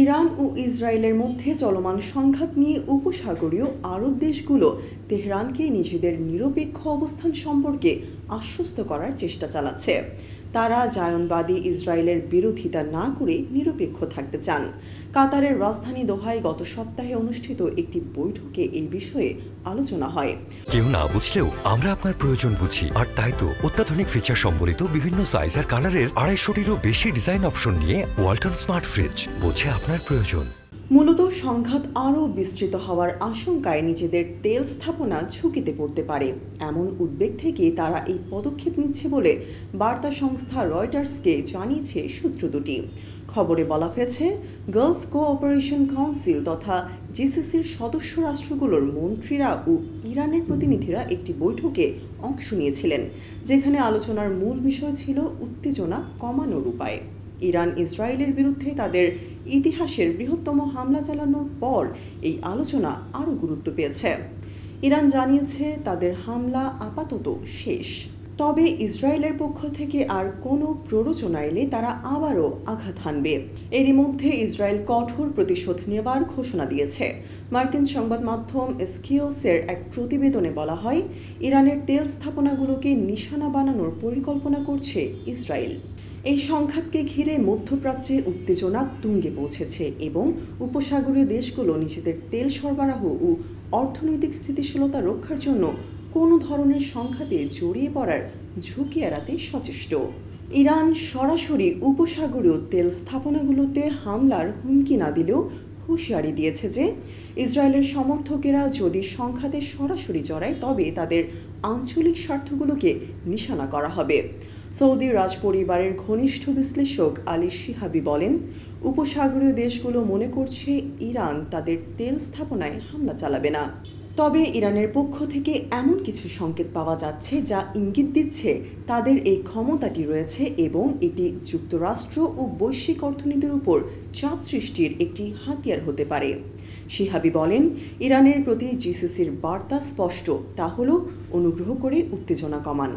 Iran ও ইসরায়েলের মধ্যে চলমান সংঘাত নিয়ে উপসাগরীয় আরব দেশগুলো তেহরানকে নিজেদের নিরপেক্ষ অবস্থান সম্পর্কে আশ্বস্ত করার চেষ্টা চালাচ্ছে। তারা জায়নবাদী ইসরায়েলের বিরোধিতা না করে নিরপেক্ষ থাকতে চান। কাতারের রাজধানী দোহায় গত সপ্তাহে অনুষ্ঠিত একটি বৈঠকে এই বিষয়ে আলোচনা হয়। কেউ না বুঝলেও আমরা আপনার প্রয়োজন বুঝি, আর তাই তো অত্যাধুনিক ফিচার সম্বলিত বিভিন্ন সাইজ আর কালারের 250-টিরও বেশি ডিজাইন অপশন নিয়ে ওয়ালটন স্মার্ট ফ্রিজ বোঝে আপনার প্রয়োজন। মূলত সংঘাত আরও বিস্তৃত হওয়ার আশঙ্কায় নিজেদের তেল স্থাপনা ঝুঁকিতে পড়তে পারে, এমন উদ্বেগ থেকে তারা এই পদক্ষেপ নিচ্ছে বলে বার্তা সংস্থা রয়টার্সকে জানিয়েছে সূত্র দুটি। খবরে বলা হয়েছে, গালফ কোঅপারেশন কাউন্সিল তথা জিসিসির সদস্য রাষ্ট্রগুলোর মন্ত্রীরা ও ইরানের প্রতিনিধিরা একটি বৈঠকে অংশ নিয়েছিলেন, যেখানে আলোচনার মূল বিষয় ছিল উত্তেজনা কমানোর উপায়। ইরান ইসরায়েলের বিরুদ্ধে তাদের ইতিহাসের বৃহত্তম হামলা চালানোর পর এই আলোচনা আরও গুরুত্ব পেয়েছে। ইরান জানিয়েছে তাদের হামলা আপাতত শেষ, তবে ইসরায়েলের পক্ষ থেকে আর কোনো প্ররোচনা এলে তারা আবারও আঘাত হানবে। এরই মধ্যে ইসরায়েল কঠোর প্রতিশোধ নেবার ঘোষণা দিয়েছে। মার্কিন সংবাদ মাধ্যম এক্সিওসের এক প্রতিবেদনে বলা হয়, ইরানের তেল স্থাপনাগুলোকে নিশানা বানানোর পরিকল্পনা করছে ইসরায়েল। এই সংঘাতকে ঘিরে মধ্যপ্রাচ্যে উত্তেজনা তুঙ্গে পৌঁছেছে এবং উপসাগরীয় দেশগুলো নিজেদের তেল সরবরাহ ও অর্থনৈতিক স্থিতিশীলতা রক্ষার জন্য কোনো ধরনের সংঘাতে জড়িয়ে পড়ার ঝুঁকি এড়াতে সচেষ্ট। ইরান সরাসরি উপসাগরীয় তেল স্থাপনাগুলোতে হামলার হুমকি না দিলেও হুঁশিয়ারি দিয়েছে যে ইসরায়েলের সমর্থকেরা যদি সংঘাতে সরাসরি জড়ায় তবে তাদের আঞ্চলিক স্বার্থগুলোকে নিশানা করা হবে। সৌদি রাজপরিবারের ঘনিষ্ঠ বিশ্লেষক আলী শিহাবি বলেন, উপসাগরীয় দেশগুলো মনে করছে ইরান তাদের তেল স্থাপনায় হামলা চালাবে না। তবে ইরানের পক্ষ থেকে এমন কিছু সংকেত পাওয়া যাচ্ছে যা ইঙ্গিত দিচ্ছে তাদের এই ক্ষমতাটি রয়েছে এবং এটি যুক্তরাষ্ট্র ও বৈশ্বিক অর্থনীতির উপর চাপ সৃষ্টির একটি হাতিয়ার হতে পারে। শিহাবি বলেন, ইরানের প্রতি জিসিসির বার্তা স্পষ্ট, তা হল অনুগ্রহ করে উত্তেজনা কমান।